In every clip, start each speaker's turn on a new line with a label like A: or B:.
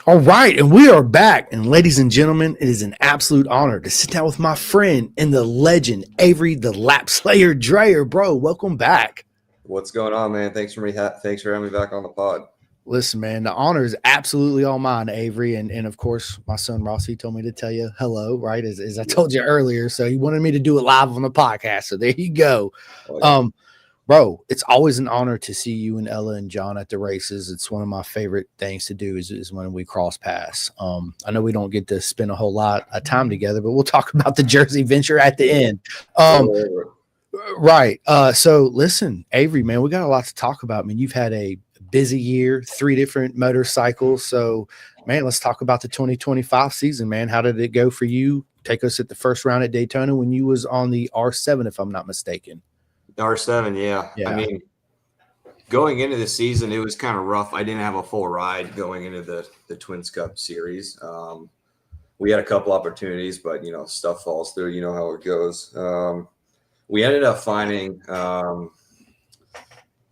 A: All right, and we are back. And ladies and gentlemen, it is an absolute honor to sit down with my friend and the legend, Avery the Lap Slayer Dreher. Bro, welcome back.
B: What's going on, man? Thanks for having me back on the pod.
A: Listen, man, the honor is absolutely all mine, Avery. And of course, my son Rossi told me to tell you hello, right? As I
B: Yeah.
A: told you earlier. So he wanted me to do it live on the podcast. So there you go.
B: Oh yeah.
A: Um, Bro, it's always an honor to see you and Ella and John at the races. It's one of my favorite things to do is when we cross paths. I know we don't get to spend a whole lot of time together, but we'll talk about the Jersey venture at the
B: Yeah.
A: end. Um,
B: Totally over it.
A: right. So listen, Avery, man, we got a lot to talk about. I mean, you've had a busy year, 3 different motorcycles. So, man, let's talk about the 2025 season, man. How did it go for you? Take us at the first round at Daytona when you was on the R7, if I'm not mistaken.
B: R7, yeah. I
A: Yeah.
B: mean, going into the season, it was kind of rough. I didn't have a full ride going into the Twins Cup series. We had a couple opportunities, but stuff falls through. You know how it goes. We ended up finding an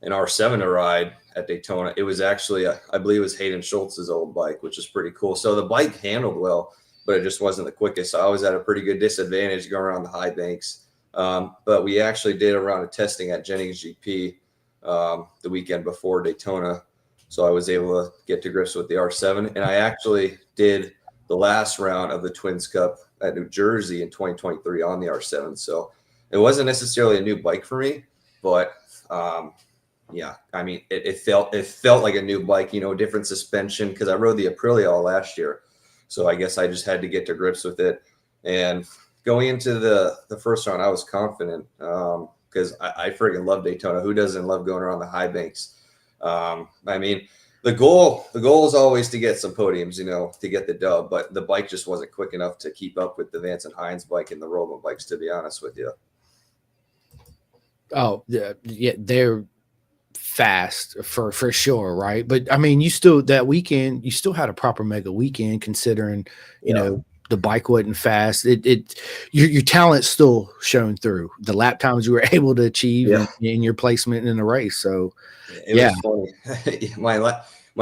B: R7 to ride at Daytona. It was actually, I believe, it was Hayden Schultz's old bike, which is pretty cool. So the bike handled well, but it just wasn't the quickest. So I was at a pretty good disadvantage going around the high banks. But we actually did a round of testing at Jennings GP the weekend before Daytona. So I was able to get to grips with the R7. And I actually did the last round of the Twins Cup at New Jersey in 2023 on the R7. So it wasn't necessarily a new bike for me, but yeah, I mean, it felt like a new bike, different suspension, because I rode the Aprilia all last year. So I guess I just had to get to grips with it. And going into the first round, I was confident because I friggin' love Daytona. Who doesn't love going around the high banks? I mean, the goal is always to get some podiums, to get the dub. But the bike just wasn't quick enough to keep up with the Vance and Hines bike and the Roman bikes, to be honest with you.
A: Oh, yeah, they're fast for sure, right? But I mean, you still that weekend, you still had a proper mega weekend considering,
B: Yeah.
A: the bike wasn't fast. Your talent still shone through the lap times you were able to achieve
B: Yeah.
A: in your placement in the race. So
B: It
A: yeah,
B: was funny. My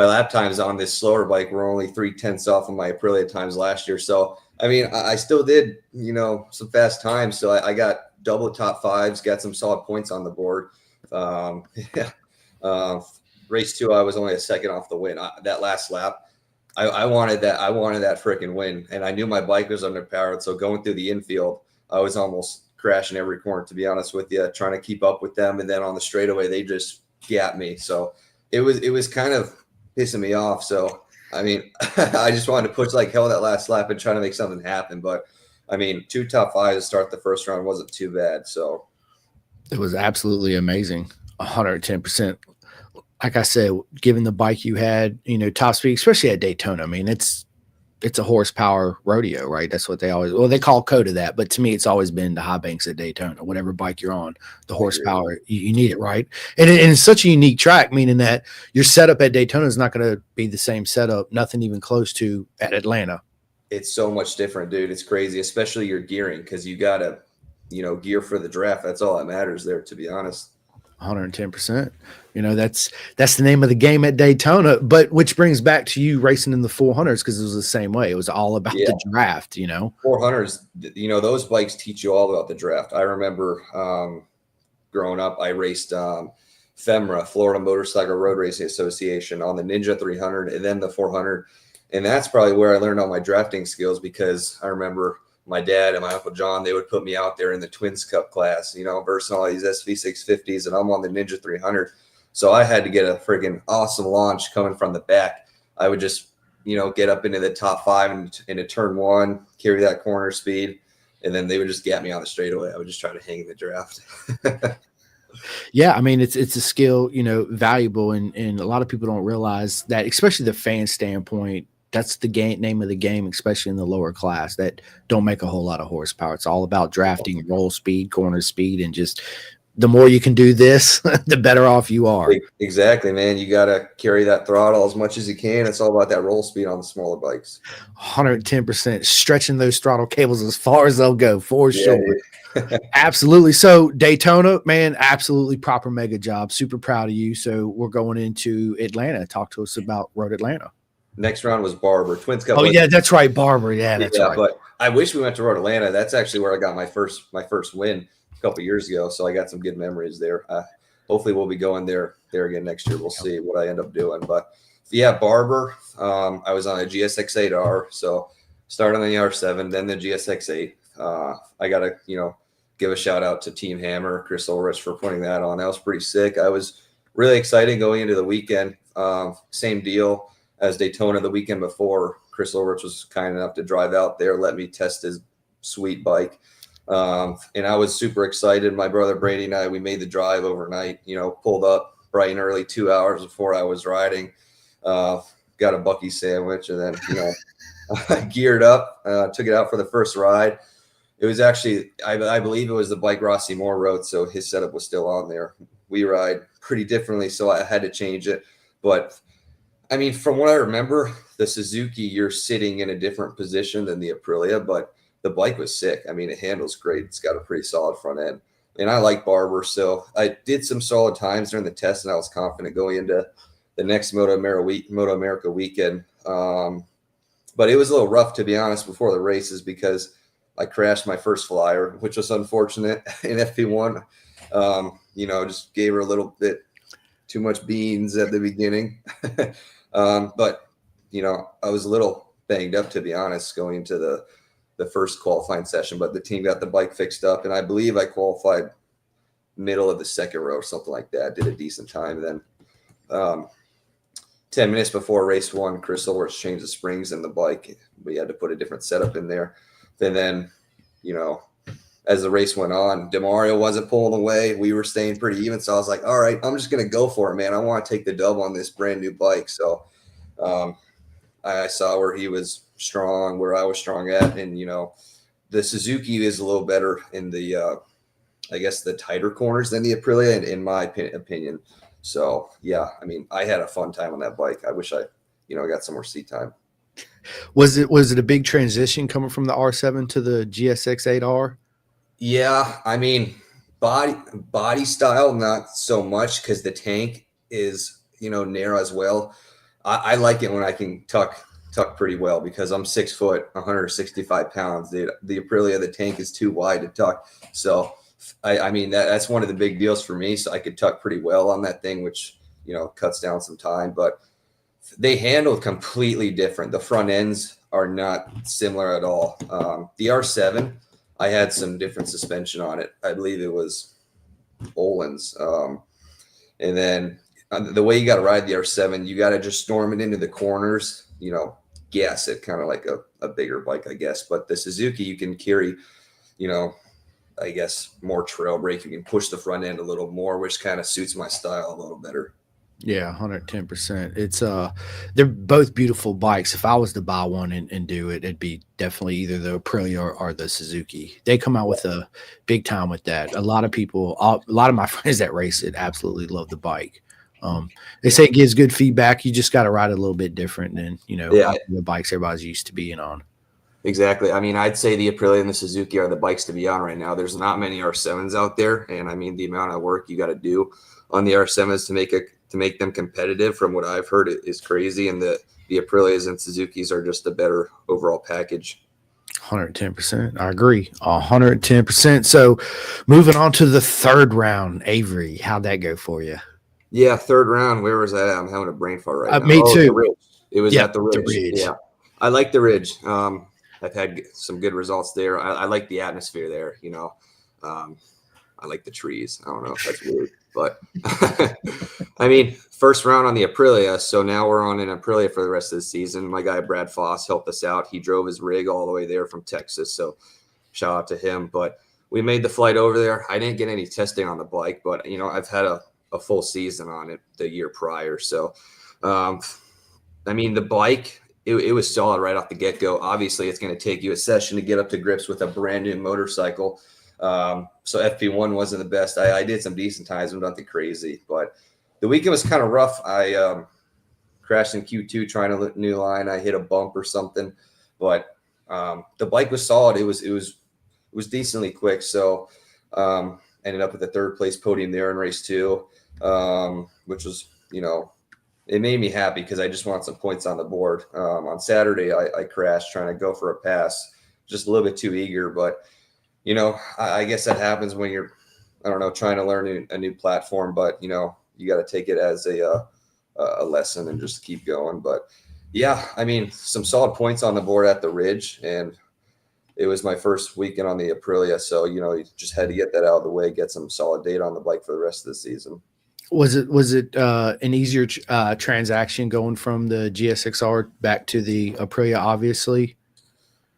B: lap times on this slower bike were only 3/10 off of my Aprilia times last year. So I mean, I still did some fast times. So I got double top fives, got some solid points on the board. Yeah. Race 2, I was only a second off the win. That last lap, I wanted that. I wanted that freaking win, and I knew my bike was underpowered. So going through the infield, I was almost crashing every corner, to be honest with you, trying to keep up with them. And then on the straightaway, they just gapped me. So it was kind of pissing me off. So I mean, I just wanted to push like hell that last lap and try to make something happen. But I mean, 2 top 5s to start the first round wasn't too bad. So
A: it was absolutely amazing. 110%. Like I said, given the bike you had, top speed, especially at Daytona. I mean, it's a horsepower rodeo, right? That's what they call Coda that, but to me, it's always been the high banks at Daytona. Whatever bike you're on, the
B: I agree.
A: horsepower you need it, right? And it's such a unique track, meaning that your setup at Daytona is not going to be the same setup, nothing even close to at Atlanta.
B: It's so much different, dude. It's crazy, especially your gearing, because you gotta, gear for the draft. That's all that matters there, to be honest.
A: 110%. That's the name of the game at Daytona. But which brings back to you racing in the 400s because it was the same way. It was all about
B: Yeah.
A: the draft.
B: 400s, those bikes teach you all about the draft. I remember growing up, I raced FEMRA, Florida Motorcycle Road Racing Association, on the Ninja 300 and then the 400. And that's probably where I learned all my drafting skills, because I remember my dad and my Uncle John, they would put me out there in the Twins Cup class, versus all these SV650s, and I'm on the Ninja 300. So I had to get a friggin' awesome launch coming from the back. I would just, get up into the top 5 and into turn 1, carry that corner speed, and then they would just get me on the straightaway. I would just try to hang in the draft.
A: Yeah, I mean it's a skill, valuable, and a lot of people don't realize that, especially the fan standpoint. That's the name of the game, especially in the lower class that don't make a whole lot of horsepower. It's all about drafting, roll speed, corner speed, and just the more you can do this, the better off you are.
B: Exactly, man. You got to carry that throttle as much as you can. It's all about that roll speed on the smaller bikes.
A: 110%, stretching those throttle cables as far as they'll go, for sure.
B: Dude.
A: Absolutely. So Daytona, man, absolutely proper mega job. Super proud of you. So we're going into Atlanta. Talk to us about Road Atlanta.
B: Next round was Barber. Twins Cup.
A: Oh yeah, that's right, Barber. Yeah, that's right.
B: But I wish we went to Road Atlanta. That's actually where I got my first win a couple years ago. So I got some good memories there. Hopefully we'll be going there again next year. We'll see what I end up doing. But yeah, Barber. I was on a GSX-8R. So started on the R7, then the GSX-8. I got to give a shout out to Team Hammer, Chris Ulrich, for putting that on. That was pretty sick. I was really excited going into the weekend. Same deal as Daytona the weekend before. Chris Ulrich was kind enough to drive out there, let me test his sweet bike. And I was super excited. My brother Brady and I, we made the drive overnight, pulled up bright and early 2 hours before I was riding, got a Bucky sandwich, and then, geared up, took it out for the first ride. It was actually, I believe it was the bike Rossi Moore rode, so his setup was still on there. We ride pretty differently, so I had to change it. But, I mean, from what I remember, the Suzuki, you're sitting in a different position than the Aprilia, but the bike was sick. I mean, it handles great. It's got a pretty solid front end. And I like Barber, so I did some solid times during the test, and I was confident going into the next Moto America weekend. But it was a little rough, to be honest, before the races because I crashed my first flyer, which was unfortunate in FP1. Just gave her a little bit too much beans at the beginning. But, I was a little banged up, to be honest, going into the first qualifying session. But the team got the bike fixed up, and I believe I qualified middle of the second row or something like that. Did a decent time. Then 10 minutes before race one, Chris Ulrich changed the springs in the bike. We had to put a different setup in there. And then, as the race went on, DeMario wasn't pulling away. We were staying pretty even. So I was like, all right, I'm just going to go for it, man. I want to take the dub on this brand new bike. So I saw where he was strong, where I was strong at. And, the Suzuki is a little better in the, I guess, the tighter corners than the Aprilia, in my opinion. So, yeah, I mean, I had a fun time on that bike. I wish I got some more seat time.
A: Was it a big transition coming from the R7 to the GSX-8R?
B: Yeah, I mean, body style, not so much because the tank is, narrow as well. I like it when I can tuck pretty well because I'm 6 foot, 165 pounds. The Aprilia, the tank is too wide to tuck. So, I mean, that's one of the big deals for me. So I could tuck pretty well on that thing, which, cuts down some time. But they handle completely different. The front ends are not similar at all. The R7, I had some different suspension on it. I believe it was Olin's. And then the way you got to ride the R7, you got to just storm it into the corners, gas it kind of like a bigger bike, I guess. But the Suzuki, you can carry, I guess, more trail brake. You can push the front end a little more, which kind of suits my style a little better.
A: Yeah, 110%. It's they're both beautiful bikes. If I was to buy one and do it, it'd be definitely either the Aprilia or the Suzuki. They come out with a big time with that. A lot of my friends that race it absolutely love the bike. They say it gives good feedback. You just got to ride it a little bit different than the bikes everybody's used to being on.
B: Exactly. I mean, I'd say the Aprilia and the Suzuki are the bikes to be on right now. There's not many R7s out there, and I mean the amount of work you got to do on the R7s to make them competitive, from what I've heard, is crazy. And the Aprilias and Suzukis are just a better overall package.
A: 110%. I agree. 110%. So moving on to the third round, Avery, how'd that go for you?
B: Yeah, third round. Where was that? I'm having a brain fart right now.
A: Me too.
B: It was at the Ridge. Yeah, I like the Ridge. I've had some good results there. I like the atmosphere there. I like the trees. I don't know if that's weird, but I mean, first round on the Aprilia. So now we're on an Aprilia for the rest of the season. My guy, Brad Foss, helped us out. He drove his rig all the way there from Texas. So shout out to him. But we made the flight over there. I didn't get any testing on the bike, but I've had a full season on it the year prior. So, I mean, the bike, it was solid right off the get-go. Obviously, it's going to take you a session to get up to grips with a brand new motorcycle. So FP1 wasn't the best. I did some decent times, but nothing crazy. But the weekend was kind of rough. I crashed in Q2 trying a new line. I hit a bump or something, but the bike was solid. It was decently quick. So ended up with a third place podium there in race 2, which was it made me happy because I just want some points on the board. On Saturday, I crashed trying to go for a pass, just a little bit too eager. But, I guess that happens when you're, I don't know, trying to learn a new platform. But, you got to take it as a lesson and just keep going. But, yeah, I mean, some solid points on the board at the Ridge. And it was my first weekend on the Aprilia. So, you just had to get that out of the way, get some solid data on the bike for the rest of the season.
A: Was it an easier transaction going from the GSXR back to the Aprilia? Obviously,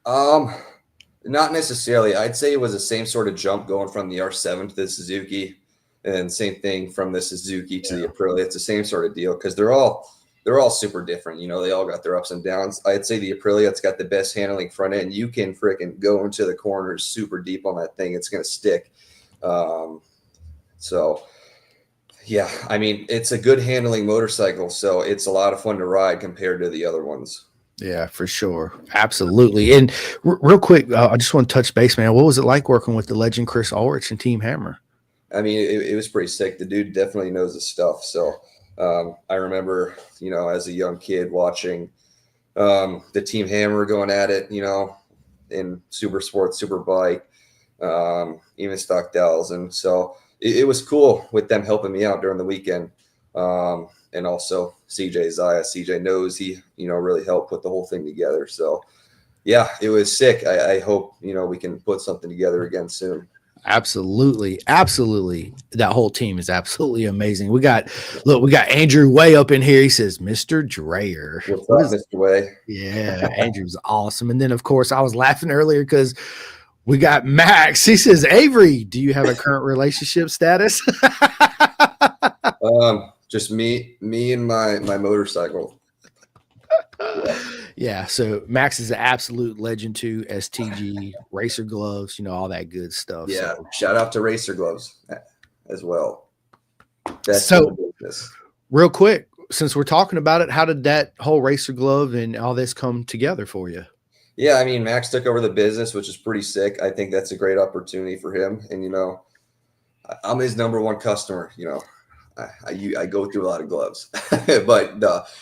B: not necessarily. I'd say it was the same sort of jump going from the R7 to the Suzuki, and same thing from the Suzuki to the Aprilia. It's the same sort of deal because they're all super different. They all got their ups and downs. I'd say the Aprilia, it's got the best handling front end. You can freaking go into the corners super deep on that thing. It's gonna stick. So. Yeah, I mean, it's a good handling motorcycle, so it's a lot of fun to ride compared to the other ones.
A: Yeah, for sure. Absolutely. And real quick, I just want to touch base, man. What was it like working with the legend Chris Ulrich and Team Hammer?
B: I mean, it was pretty sick. The dude definitely knows his stuff. So I remember, as a young kid watching the Team Hammer going at it, in super sports, super bike, even stock dells. And so it was cool with them helping me out during the weekend. And also CJ Zaya. CJ knows he, really helped put the whole thing together. So, yeah, it was sick. I hope, we can put something together again soon.
A: Absolutely. Absolutely. That whole team is absolutely amazing. We got Andrew Way up in here. He says, Mr. Dreher.
B: What's up, Mr. Way?
A: Yeah, Andrew's awesome. And then, of course, I was laughing earlier because we got Max. He says, Avery, do you have a current relationship status?
B: Just me and my motorcycle.
A: Yeah. So Max is an absolute legend too. STG, Racer Gloves, all that good stuff.
B: Yeah.
A: So.
B: Shout out to Racer Gloves as well.
A: Real quick, since we're talking about it, how did that whole Racer Glove and all this come together for you?
B: Yeah, I mean, Max took over the business, which is pretty sick. I think that's a great opportunity for him. And, I'm his number one customer. I go through a lot of gloves, but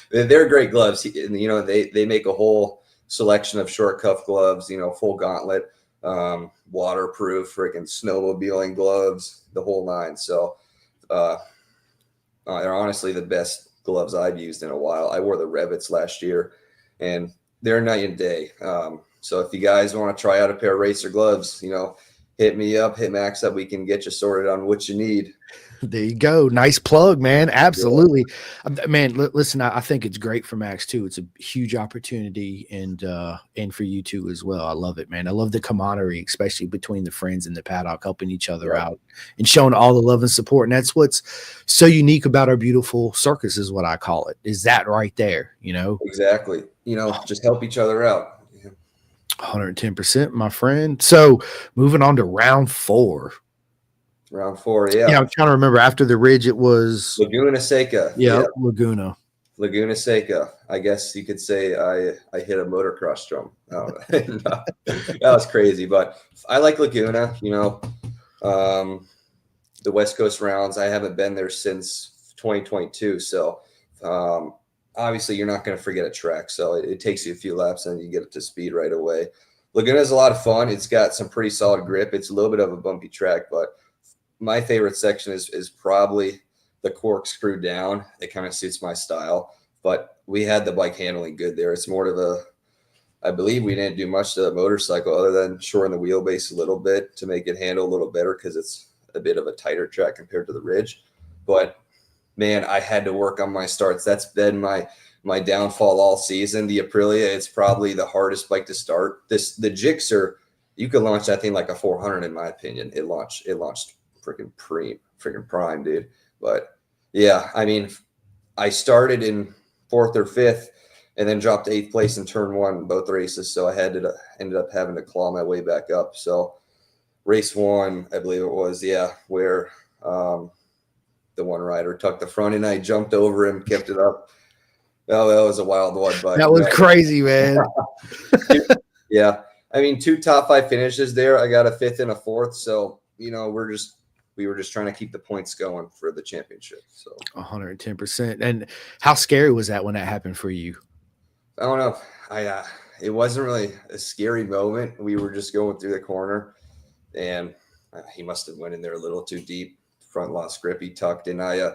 B: they're great gloves. They make a whole selection of short cuff gloves, full gauntlet, waterproof, freaking snowmobiling gloves, the whole nine. So they're honestly the best gloves I've used in a while. I wore the Revits last year, and they're night and day. So if you guys want to try out a pair of Racer gloves, hit me up, hit Max up. We can get you sorted on what you need.
A: There you go. Nice plug, man. Absolutely. Yeah. Man, listen, I think it's great for Max too. It's a huge opportunity and for you too as well. I love it, man. I love the camaraderie, especially between the friends in the paddock, helping each other out and showing all the love and support. And that's what's so unique about our beautiful circus is what I call it, is that right there,
B: Exactly. Just help each other out.
A: 110%, my friend. So moving on to round 4.
B: Round 4, yeah.
A: Yeah, I'm trying to remember. After the Ridge, it was
B: Laguna Seca.
A: Yeah, Laguna
B: Seca. I guess you could say I hit a motocross drum. That was crazy, but I like Laguna. The West Coast rounds. I haven't been there since 2022, so obviously you're not going to forget a track. So it takes you a few laps and you get up to speed right away. Laguna is a lot of fun. It's got some pretty solid grip. It's a little bit of a bumpy track, but my favorite section is probably the corkscrew down. It kind of suits my style, but we had the bike handling good there. It's more of I believe we didn't do much to the motorcycle other than shoring the wheelbase a little bit to make it handle a little better because it's a bit of a tighter track compared to the Ridge. But man, I had to work on my starts. That's been my downfall all season. The Aprilia, it's probably the hardest bike to start. The Gixxer, you could launch that thing like a 400 in my opinion. It launched freaking prime, dude. But yeah, I mean, I started in 4th or 5th and then dropped to 8th place in turn 1 both races. So I ended up having to claw my way back up. So race 1, I believe it was, where the one rider tucked the front and I jumped over him, kept it up. Oh, that was a wild one. But
A: that was crazy, man.
B: Yeah. I mean, 2 top 5 finishes there. I got a 5th and a 4th. So, we're just we were just trying to keep the points going for the championship. So
A: 110%. And how scary was that when that happened for you?
B: I don't know. It wasn't really a scary moment. We were just going through the corner, and he must have went in there a little too deep. Front lost grip. He tucked, and I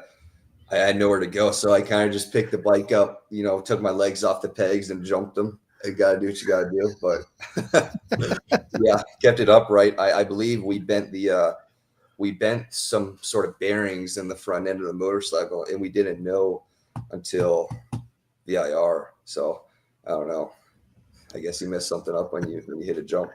B: had nowhere to go, so I kind of just picked the bike up. Took my legs off the pegs and jumped them. You gotta do what you gotta do, but yeah, kept it upright. I believe we bent some sort of bearings in the front end of the motorcycle, and we didn't know until VIR. So I don't know. I guess you messed something up when you hit a jump.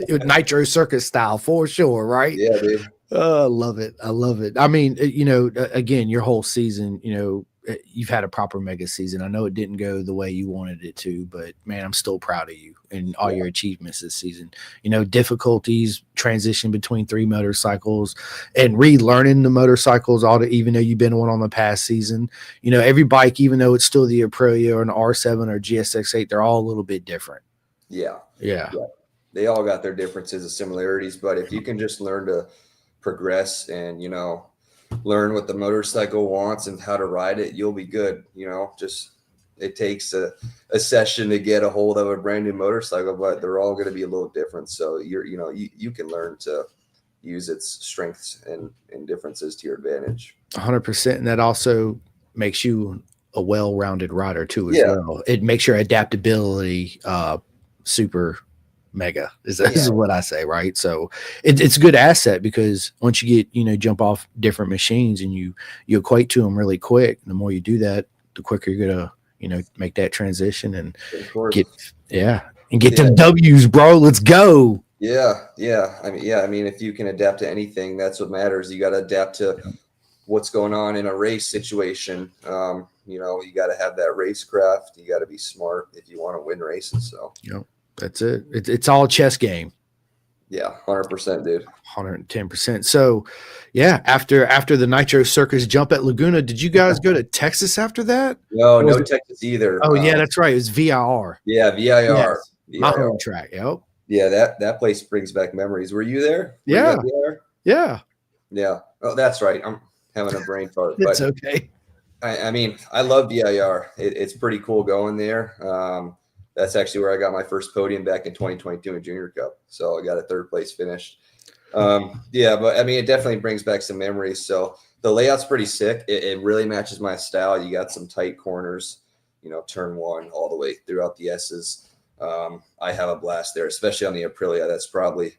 A: Nitro Circus style for sure, right?
B: Yeah, dude.
A: Oh, I love it. I love it. I mean, again, your whole season, you've had a proper mega season. I know it didn't go the way you wanted it to, but man, I'm still proud of you and all your achievements this season. Difficulties, transition between 3 motorcycles and relearning the motorcycles, even though you've been one on the past season. Every bike, even though it's still the Aprilia or an R7 or GSX8, they're all a little bit different.
B: Yeah.
A: Yeah.
B: They all got their differences and similarities, but if you can just learn to progress and learn what the motorcycle wants and how to ride it, you'll be good. Just it takes a session to get a hold of a brand new motorcycle, but they're all going to be a little different. So you can learn to use its strengths and differences to your advantage.
A: 100%. And that also makes you a well-rounded rider too as well. It makes your adaptability super mega is what I say, right? So it's a good asset because once you get jump off different machines and you equate to them really quick, the more you do that, the quicker you're gonna make that transition and get them W's, bro. Let's go.
B: Yeah. I mean, if you can adapt to anything, that's what matters. You got to adapt to what's going on in a race situation. You got to have that racecraft. You got to be smart if you want to win races. So
A: that's it. It's all a chess game.
B: Yeah, 100%, dude.
A: 110%. So, yeah, after the Nitro Circus jump at Laguna, did you guys go to Texas after that?
B: No, Texas either.
A: Oh, yeah, that's right. It was VIR.
B: Yeah, VIR.
A: Yes. My home track. Yep.
B: Yeah, that place brings back memories. Were you there?
A: Yeah.
B: Yeah. Oh, that's right. I'm having a brain fart.
A: It's okay.
B: I mean, I love VIR. It's pretty cool going there. That's actually where I got my first podium back in 2022 in Junior Cup. So I got a 3rd place finish. But I mean, it definitely brings back some memories. So the layout's pretty sick. It really matches my style. You got some tight corners, turn 1 all the way throughout the S's. I have a blast there, especially on the Aprilia. That's probably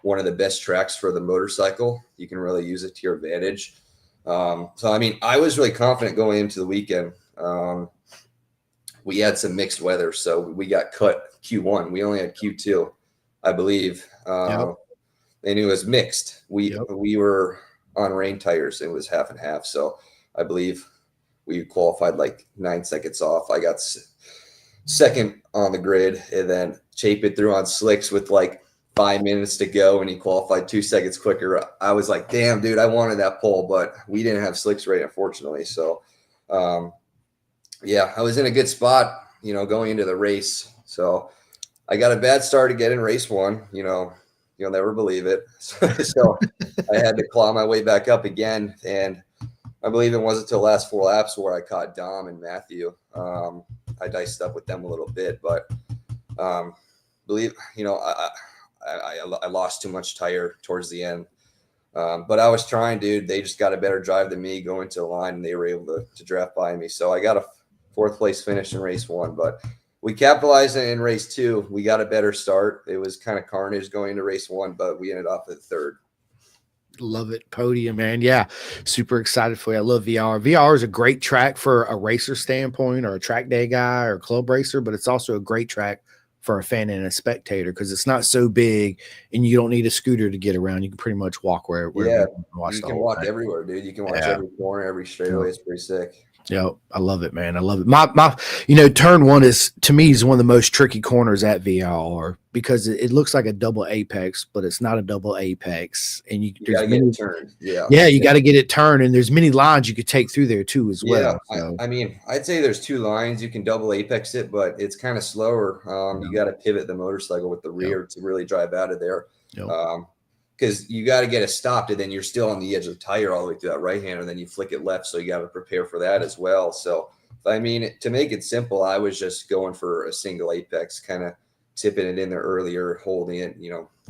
B: one of the best tracks for the motorcycle. You can really use it to your advantage. So, I mean, I was really confident going into the weekend. We had some mixed weather, so we got cut Q1. We only had Q2, I believe. And it was mixed. We were on rain tires. It was half and half. So I believe we qualified like 9 seconds off. I got second on the grid, and then Chapin threw on slicks with like 5 minutes to go, and he qualified 2 seconds quicker. I was like, damn, dude, I wanted that pole, but we didn't have slicks ready, unfortunately. So, I was in a good spot, going into the race. So I got a bad start to get in race 1, you'll never believe it. So I had to claw my way back up again. And I believe it wasn't until the last 4 laps where I caught Dom and Matthew. I diced up with them a little bit, but I lost too much tire towards the end. But I was trying, dude. They just got a better drive than me going to the line, and they were able to draft by me. So I got a 4th place finish in race 1, but we capitalized in race 2. We got a better start. It was kind of carnage going into race 1, but we ended up at 3rd.
A: Love it. Podium, man. Yeah. Super excited for you. I love VR. VR is a great track for a racer standpoint or a track day guy or club racer, but it's also a great track for a fan and a spectator because it's not so big and you don't need a scooter to get around. You can pretty much walk where you
B: can walk everywhere, dude. You can watch every corner, every straightaway. It's pretty sick.
A: Yeah, I love it, man. I love it. My turn 1 is, to me, is one of the most tricky corners at VIR because it looks like a double apex, but it's not a double apex. And you
B: gotta get it turned.
A: You got to get it turned, and there's many lines you could take through there too as well. So.
B: I mean, I'd say there's 2 lines you can double apex it, but it's kind of slower. You got to pivot the motorcycle with the rear to really drive out of there. because you got to get it stopped, and then you're still on the edge of the tire all the way through that right hand, and then you flick it left, so you got to prepare for that as well. So, I mean, to make it simple, I was just going for a single apex, kind of tipping it in there earlier, holding it,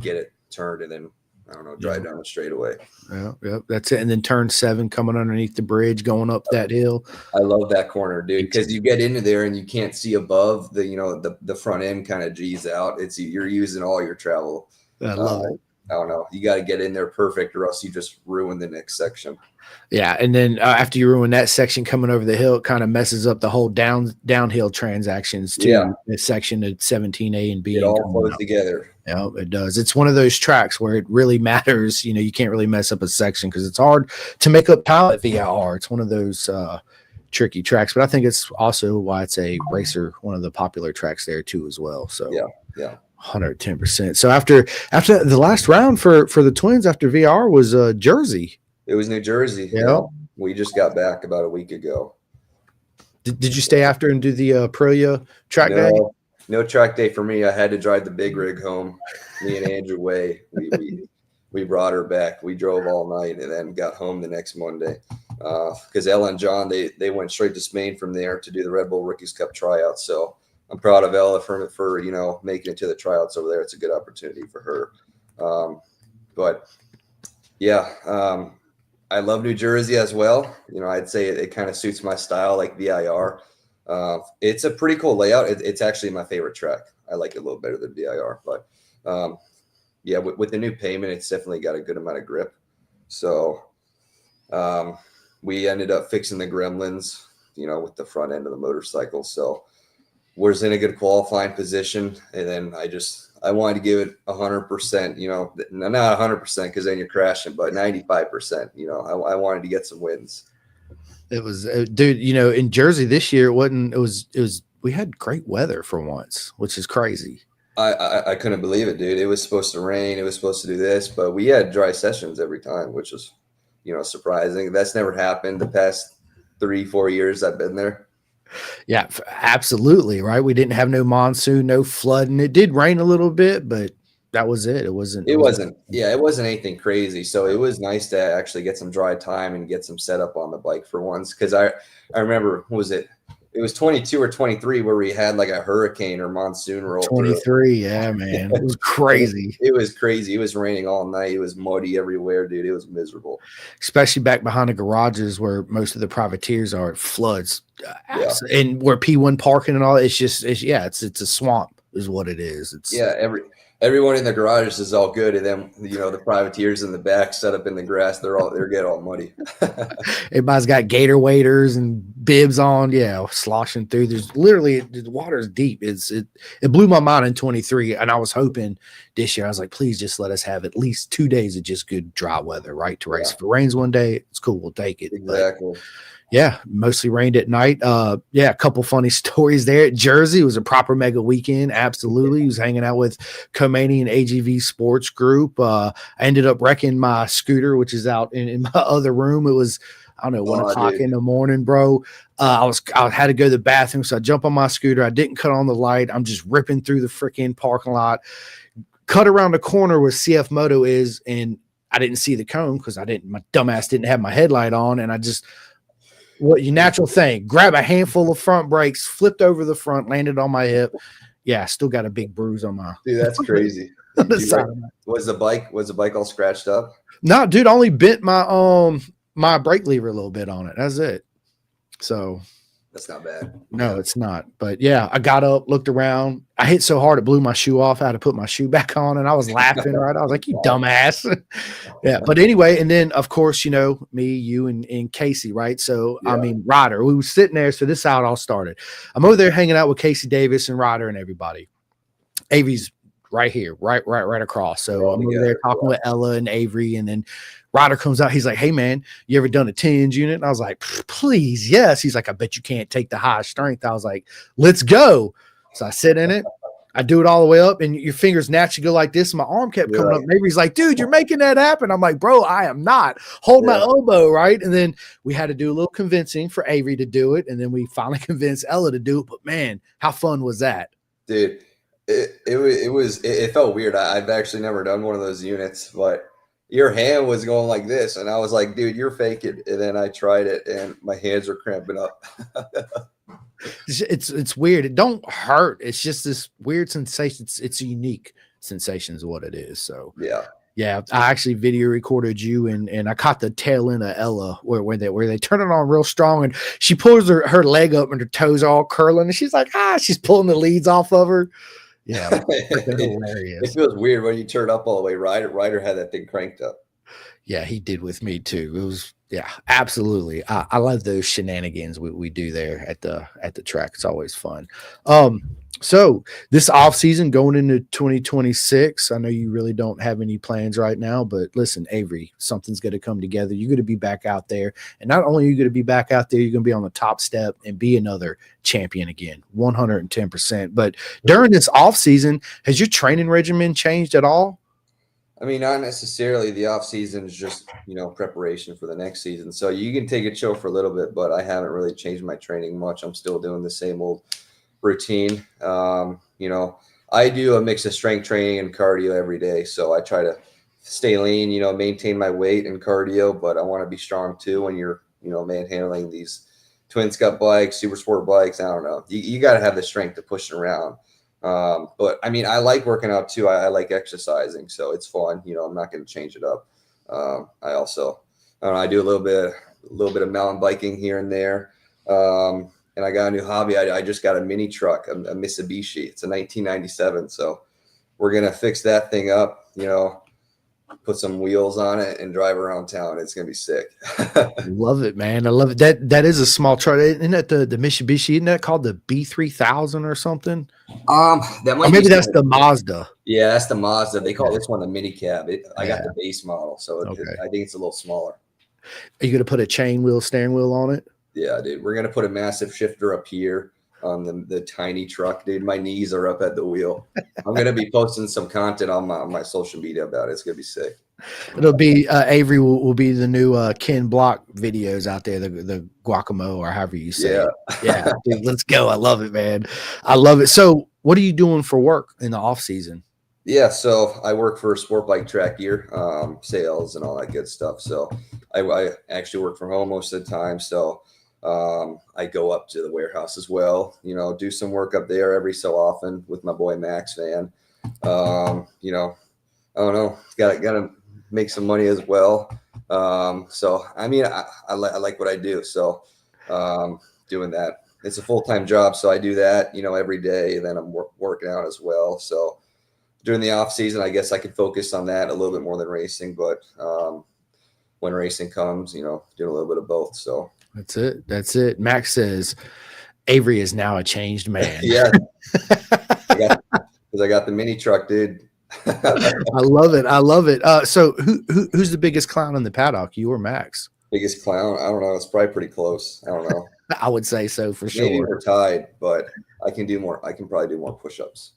B: get it turned, and then I don't know, drive down the straightaway.
A: Yeah, that's it. And then turn 7 coming underneath the bridge, going up that hill.
B: I love that corner, dude, because you get into there and you can't see above the front end kind of G's out. You're using all your travel.
A: I love it.
B: I don't know. You got to get in there perfect, or else you just ruin the next section.
A: Yeah, and then after you ruin that section coming over the hill, it kind of messes up the whole downhill transactions too.
B: Yeah.
A: The section at 17A and B.
B: It all flows together.
A: Yeah, it does. It's one of those tracks where it really matters. You can't really mess up a section because it's hard to make up time at VIR. It's one of those tricky tracks, but I think it's also why it's a racer, one of the popular tracks there too as well. So
B: yeah.
A: 110%. So after the last round for the Twins after VR was Jersey.
B: It was New Jersey.
A: Yeah.
B: We just got back about a week ago.
A: Did you stay after and do the Aprilia track day?
B: No track day for me. I had to drive the big rig home. Me and Andrew Way, we brought her back. We drove all night and then got home the next Monday. Because Ella and John, they went straight to Spain from there to do the Red Bull Rookies Cup tryouts. So I'm proud of Ella for making it to the tryouts over there. It's a good opportunity for her. But yeah, I love New Jersey as well. I'd say it kind of suits my style, like VIR. It's a pretty cool layout. It's actually my favorite track. I like it a little better than VIR, but yeah, with the new pavement, it's definitely got a good amount of grip. So we ended up fixing the gremlins, with the front end of the motorcycle. So we're in a good qualifying position, and then I wanted to give it 100%, not 100% because then you're crashing, but 95%. I wanted to get some wins.
A: It was, dude, in Jersey this year, it was, we had great weather for once, which is crazy.
B: I couldn't believe it, dude. It was supposed to rain. It was supposed to do this, but we had dry sessions every time, which was, surprising. That's never happened the past 3-4 years I've been there.
A: Yeah, absolutely. Right. We didn't have no monsoon, no flooding. It did rain a little bit, but that was it. It wasn't
B: anything crazy. So it was nice to actually get some dry time and get some setup on the bike for once. Cause I remember, it was 22 or 23 where we had like a hurricane or monsoon roll.
A: 23. Yeah, man. It was crazy.
B: It was crazy. It was raining all night. It was muddy everywhere, dude. It was miserable.
A: Especially back behind the garages where most of the privateers are. It floods. And where P1 parking and all, it's a swamp is what it is.
B: Everyone in the garages is all good, and then the privateers in the back set up in the grass. They're get all muddy.
A: Everybody's got gator waders and bibs on, sloshing through. There's literally, the water's deep. It blew my mind in 23, and I was hoping this year. I was like, please just let us have at least 2 days of just good dry weather, right, to race. If it rains one day, it's cool. We'll take it.
B: Exactly.
A: But, yeah, mostly rained at night. A couple funny stories there. At Jersey, it was a proper mega weekend. Absolutely. He was hanging out with Khomeini and AGV Sports Group. I ended up wrecking my scooter, which is out in my other room. It was, I don't know, 1 o'clock in the morning, bro. I had to go to the bathroom, so I jump on my scooter. I didn't cut on the light. I'm just ripping through the freaking parking lot. Cut around the corner where CF Moto is, and I didn't see the cone because my dumbass didn't have my headlight on, and I just – what your natural thing, grab a handful of front brakes, flipped over the front, landed on my hip. Yeah, still got a big bruise on my.
B: Dude, that's crazy. Was the bike all scratched up?
A: No, dude, I only bent my my brake lever a little bit on it. That's it. So
B: that's not bad.
A: No, it's not. But yeah, I got up, looked around. I hit so hard it blew my shoe off. I had to put my shoe back on, and I was laughing. Right, I was like, "You dumbass." Yeah, but anyway, and then of course, me, you, and Casey, right? So I mean, Ryder. We were sitting there. So this is how it all started. I'm over there hanging out with Casey Davis and Ryder and everybody. Avery's right here, right across. So I'm over there talking with Ella and Avery, and then Ryder comes out. He's like, "Hey man, you ever done a 10s unit?" And I was like, "Please, yes." He's like, "I bet you can't take the high strength." I was like, "Let's go." So I sit in it. I do it all the way up, and your fingers naturally go like this. My arm kept coming up. Maybe he's like, "Dude, you're making that happen." I'm like, "Bro, I am not." Hold my elbow, right? And then we had to do a little convincing for Avery to do it, and then we finally convinced Ella to do it. But man, how fun was that,
B: dude? It felt weird. I've actually never done one of those units, but your hand was going like this, and I was like, dude, you're faking. And then I tried it, and my hands were cramping up.
A: It's weird. It don't hurt. It's just this weird sensation. It's a unique sensation is what it is. So
B: Yeah.
A: yeah, I actually video recorded you and I caught the tail end of Ella where they turn it on real strong and she pulls her leg up and her toes all curling and she's like, she's pulling the leads off of her. Yeah, hilarious.
B: It feels weird when you turn up all the way. Ryder had that thing cranked up.
A: Yeah, he did with me too. It was absolutely. I love those shenanigans we do there at the track. It's always fun. So this off season going into 2026, I know you really don't have any plans right now, but listen, Avery, something's going to come together. You're going to be back out there, and not only are you going to be back out there, you're going to be on the top step and be another champion again, 110%. But during this off season, has your training regimen changed at all?
B: I mean, not necessarily. The off season is just, preparation for the next season. So you can take a chill for a little bit, but I haven't really changed my training much. I'm still doing the same old routine. I do a mix of strength training and cardio every day. So I try to stay lean, maintain my weight and cardio, but I want to be strong too when you're, manhandling these twin scut bikes, super sport bikes. I don't know. You got to have the strength to push it around. But I mean, I like working out too. I like exercising, so it's fun. I'm not going to change it up. I also, I do a little bit of mountain biking here and there. And I got a new hobby. I just got a mini truck, a Mitsubishi. It's a 1997. So we're going to fix that thing up, put some wheels on it and drive around town. It's going to be sick.
A: Love it, man. I love it. That is a small truck. Isn't that the Mitsubishi? Isn't that called the B3000 or something?
B: That might
A: maybe that's the Mazda.
B: Yeah, that's the Mazda. They call this one the mini cab. I got the base model. So I think it's a little smaller.
A: Are you going to put a chain wheel, steering wheel on it?
B: Yeah, dude. We're going to put a massive shifter up here on the tiny truck, dude. My knees are up at the wheel. I'm going to be posting some content on my social media about it. It's going to be sick.
A: It'll be Avery will be the new Ken Block videos out there, the guacamole or however you say it. Yeah, dude, let's go. I love it, man. I love it. So what are you doing for work in the off season?
B: Yeah, so I work for Sport Bike Track Gear, sales and all that good stuff. So I actually work from home most of the time. So I go up to the warehouse as well, do some work up there every so often with my boy Max Van. I don't know, got to make some money as well. So I mean, I like what I do. So doing that, it's a full-time job. So I do that, every day, and then I'm working out as well. So during the off season, I guess I could focus on that a little bit more than racing, but when racing comes, doing a little bit of both. So
A: that's it. Max says Avery is now a changed man.
B: Yeah. Because I got the mini truck, dude.
A: I love it. So who's the biggest clown in the paddock, you or Max?
B: Biggest clown? I don't know. It's probably pretty close. I don't know.
A: I would say so for sure.
B: Maybe we're tied, but I can do more. I can probably do more push-ups.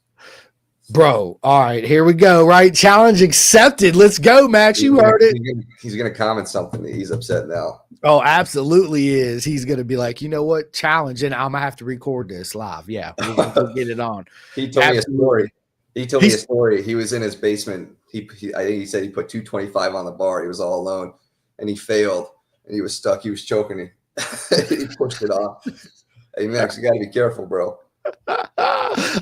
A: Bro, all right, here we go. Right, challenge accepted. Let's go, Max. You heard it.
B: He's gonna comment something that he's upset now.
A: Oh, absolutely is. He's gonna be like, you know what? Challenge, and I'm gonna have to record this live. Yeah, we'll get it on.
B: He told me a story. He was in his basement. I think he said he put 225 on the bar. He was all alone, and he failed, and he was stuck. He was choking. He pushed it off. Hey, Max, you got to be careful, bro.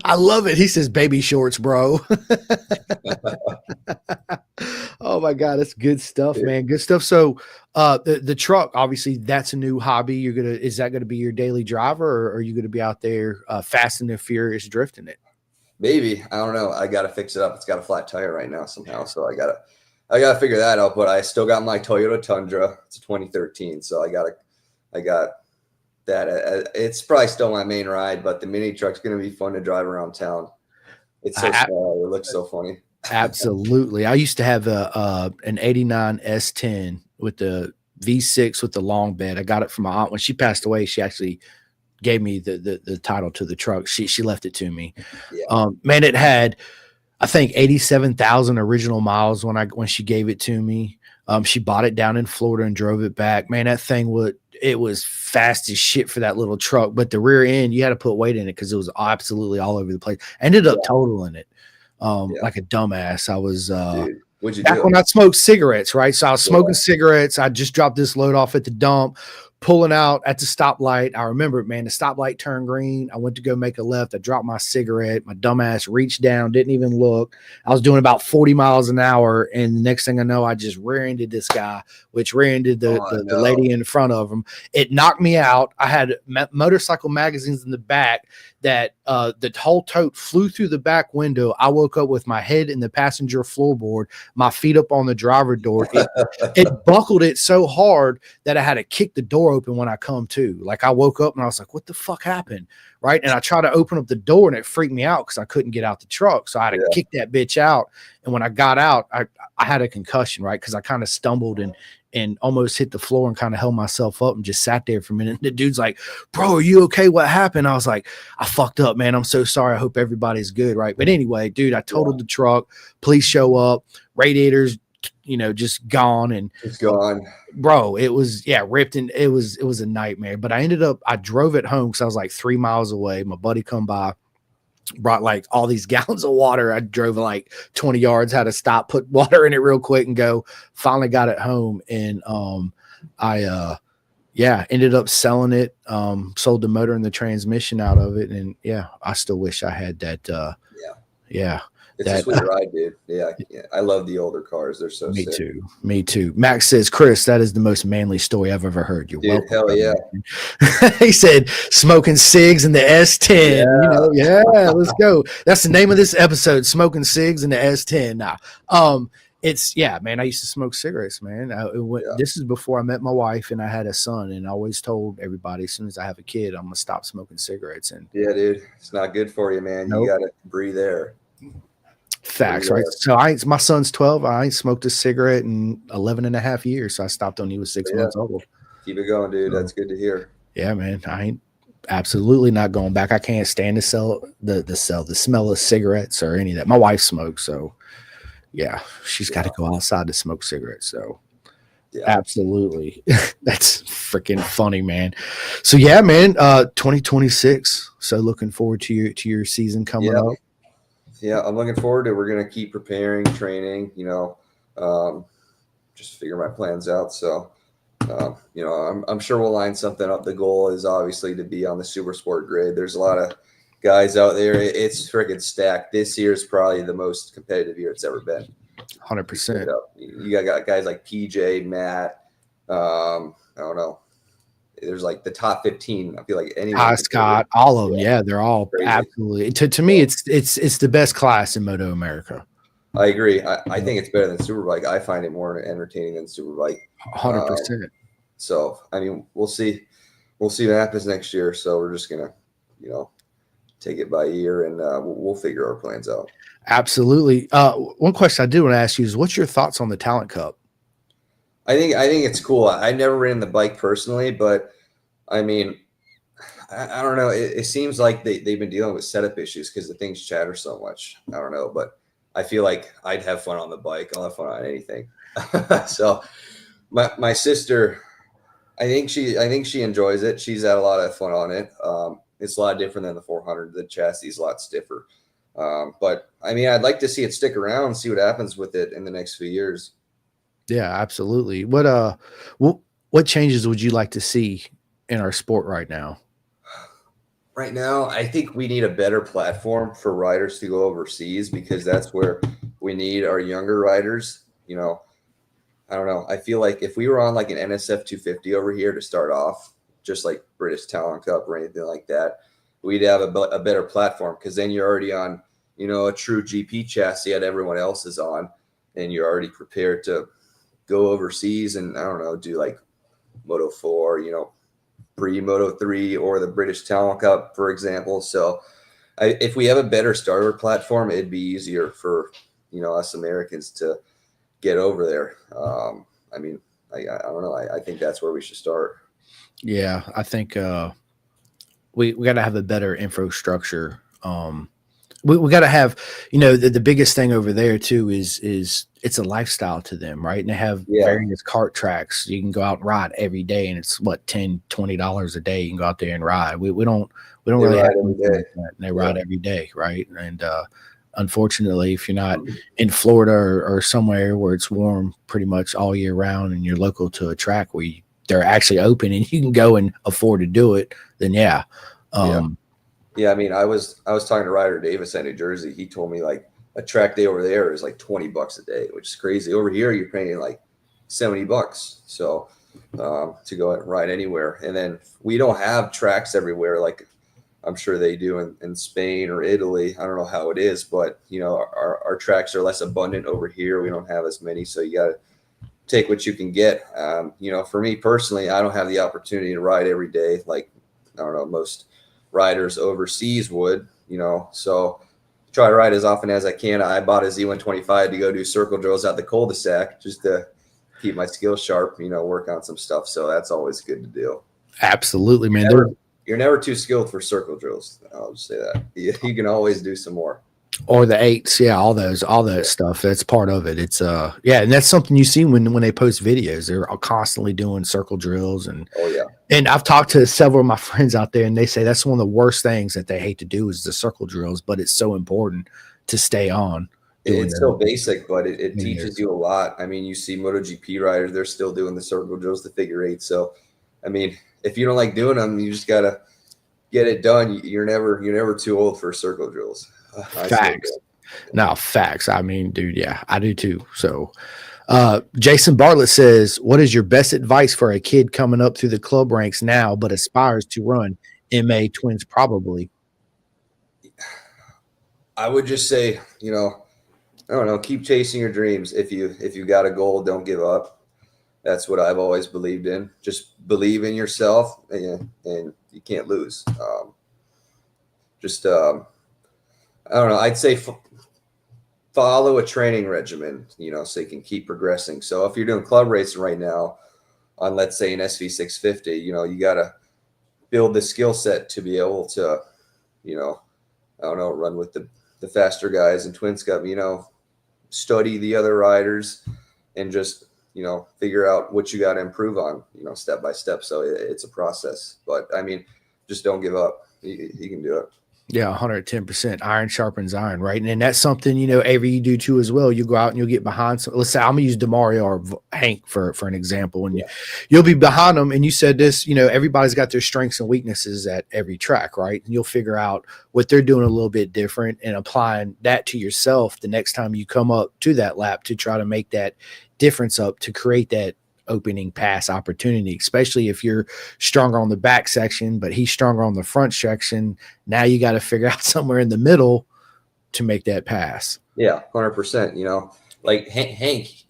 A: I love it. He says baby shorts, bro. Oh my God, that's good stuff, man. Good stuff. So the truck, obviously that's a new hobby. Is that gonna be your daily driver, or are you gonna be out there fast and the furious drifting it?
B: Maybe. I don't know. I gotta fix it up. It's got a flat tire right now somehow. So I gotta figure that out. But I still got my Toyota Tundra. It's a 2013. So I got that. It's probably still my main ride, but the mini truck's going to be fun to drive around town. It's so small. It looks so funny.
A: Absolutely. I used to have an 89 S10 with the V6 with the long bed. I got it from my aunt. When she passed away, she actually gave me the title to the truck. She left it to me. Yeah. Man, it had, I think, 87,000 original miles when she gave it to me. She bought it down in Florida and drove it back. Man, that thing was fast as shit for that little truck, but the rear end, you had to put weight in it because it was absolutely all over the place. Ended up totaling it like a dumbass. I was
B: What'd you
A: Back
B: do?
A: when I smoked cigarettes, right? So I was smoking
B: Yeah.
A: cigarettes. I just dropped this load off at the dump, pulling out at the stoplight. I remember it, man. The stoplight turned green. I went to go make a left. I dropped my cigarette. My dumbass reached down, didn't even look. I was doing about 40 miles an hour. And the next thing I know, I just rear-ended this guy, which rear-ended
B: Oh
A: the
B: no.
A: lady in front of him. It knocked me out. I had motorcycle magazines in the back that the whole tote flew through the back window. I woke up with my head in the passenger floorboard, my feet up on the driver door. It buckled it so hard that I had to kick the door open when I come to. Like I woke up and I was like, what the fuck happened? Right. And I tried to open up the door and it freaked me out because I couldn't get out the truck. So I had to kick that bitch out. And when I got out, I had a concussion, right? Because I kind of stumbled and almost hit the floor and kind of held myself up and just sat there for a minute. The dude's like, bro, are you okay? What happened? I was like, I fucked up, man. I'm so sorry. I hope everybody's good. Right. But anyway, dude, I totaled the truck. Police show up, radiators, just gone. And
B: it's gone.
A: Bro, it was ripped, and it was a nightmare. But I drove it home because I was like 3 miles away. My buddy come by, brought like all these gallons of water. I drove like 20 yards, had to stop, put water in it real quick and go. Finally got it home. And I ended up selling it, sold the motor and the transmission out of it. And I still wish I had that.
B: It's a sweet ride, dude. Yeah, I love the older cars. They're so sick.
A: Me too. Max says, Chris, that is the most manly story I've ever heard. You're welcome.
B: Hell yeah.
A: He said, smoking cigs in the S10. Let's go. That's the name of this episode, smoking cigs in the S10. Now, man, I used to smoke cigarettes, man. This is before I met my wife and I had a son, and I always told everybody as soon as I have a kid, I'm going to stop smoking cigarettes. And
B: yeah, dude, it's not good for you, man. Nope. You got to breathe air.
A: Facts, right? So my son's 12. I ain't smoked a cigarette in 11 and a half years. So I stopped when he was 6 months old.
B: Keep it going, dude. That's good to hear.
A: Yeah, man. I ain't absolutely not going back. I can't stand the smell of cigarettes or any of that. My wife smokes, so she's got to go outside to smoke cigarettes. So absolutely. That's freaking funny, man. So man, 2026. So looking forward to your season coming up.
B: Yeah, I'm looking forward to it. We're going to keep preparing, training, just figure my plans out. So, I'm sure we'll line something up. The goal is obviously to be on the super sport grade. There's a lot of guys out there. It's freaking stacked. This year is probably the most competitive year it's ever been.
A: 100%.
B: You got guys like PJ, Matt. I don't know. There's like the top 15. I feel like anyone.
A: Scott, all of them. Yeah, they're all crazy. Absolutely. To me, it's the best class in Moto America.
B: I agree. I think it's better than Superbike. I find it more entertaining than Superbike.
A: 100%.
B: So I mean, we'll see. We'll see what happens next year. So we're just gonna, take it by year, and we'll figure our plans out.
A: Absolutely. One question I do want to ask you is, what's your thoughts on the Talent Cup?
B: I think it's cool. I never ran the bike personally, but I mean, I don't know. It seems like they've been dealing with setup issues because the things chatter so much. I don't know, but I feel like I'd have fun on the bike. I'll have fun on anything. So my sister, I think she enjoys it. She's had a lot of fun on it. It's a lot different than the 400. The chassis is a lot stiffer. But I mean, I'd like to see it stick around and see what happens with it in the next few years.
A: Yeah, absolutely. What changes would you like to see in our sport right now?
B: Right now, I think we need a better platform for riders to go overseas, because that's where we need our younger riders. I don't know. I feel like if we were on like an NSF 250 over here to start off, just like British Talent Cup or anything like that, we'd have a better platform, because then you're already on, a true GP chassis that everyone else is on, and you're already prepared to go overseas and, I don't know, do like Moto 4, pre-Moto 3 or the British Talent Cup, for example. So if we have a better starter platform, it'd be easier for, us Americans to get over there. I mean, I don't know. I think that's where we should start.
A: Yeah, I think we got to have a better infrastructure. We got to have, the biggest thing over there too is it's a lifestyle to them, right? And they have various kart tracks. You can go out and ride every day, and it's what, $10-$20 a day. You can go out there and ride. We don't really have anything like that. And they ride every day, right? And unfortunately, if you're not in Florida or somewhere where it's warm pretty much all year round and you're local to a track where they're actually open and you can go and afford to do it, then yeah.
B: Yeah. Yeah, I mean, I was talking to Ryder Davis at New Jersey. He told me like a track day over there is like $20 a day, which is crazy. Over here, you're paying like $70. So to go and ride anywhere, and then we don't have tracks everywhere like I'm sure they do in Spain or Italy. I don't know how it is, but our tracks are less abundant over here. We don't have as many, so you got to take what you can get. For me personally, I don't have the opportunity to ride every day like I don't know most riders overseas would, so try to ride as often as I can. I bought a Z125 to go do circle drills at the cul-de-sac just to keep my skills sharp, work on some stuff. So that's always good to do.
A: Absolutely, man.
B: You're never too skilled for circle drills. I'll just say that. You can always do some more.
A: Or the eights, yeah, all that stuff. That's part of it. It's and that's something you see when they post videos. They're constantly doing circle drills and And I've talked to several of my friends out there, and they say that's one of the worst things that they hate to do is the circle drills, but it's so important to stay on.
B: It's so basic, but it teaches you a lot. I mean, you see MotoGP riders; they're still doing the circle drills, the figure eight. So, I mean, if you don't like doing them, you just gotta get it done. You're never too old for circle drills.
A: Facts. No, facts. I mean, dude, yeah, I do too. So Jason Bartlett says, what is your best advice for a kid coming up through the club ranks now but aspires to run MA twins probably?
B: I would just say, I don't know, keep chasing your dreams. If you got a goal, don't give up. That's what I've always believed in. Just believe in yourself and you can't lose. I don't know. I'd say follow a training regimen, so you can keep progressing. So if you're doing club racing right now on, let's say, an SV650, you got to build the skill set to be able to, I don't know, run with the faster guys and twin scup, study the other riders and just, figure out what you got to improve on, step by step. So it's a process, but I mean, just don't give up. You can do it.
A: Yeah, 110%. Iron sharpens iron, right? And that's something, Avery, you do too as well. You go out and you'll get behind some. Let's say I'm gonna use Demario or Hank for an example. And you'll be behind them, and you said this, everybody's got their strengths and weaknesses at every track, right? And you'll figure out what they're doing a little bit different and applying that to yourself the next time you come up to that lap to try to make that difference up to create that opening pass opportunity, especially if you're stronger on the back section, but he's stronger on the front section. Now you got to figure out somewhere in the middle to make that pass.
B: Yeah, 100%. Like Hank,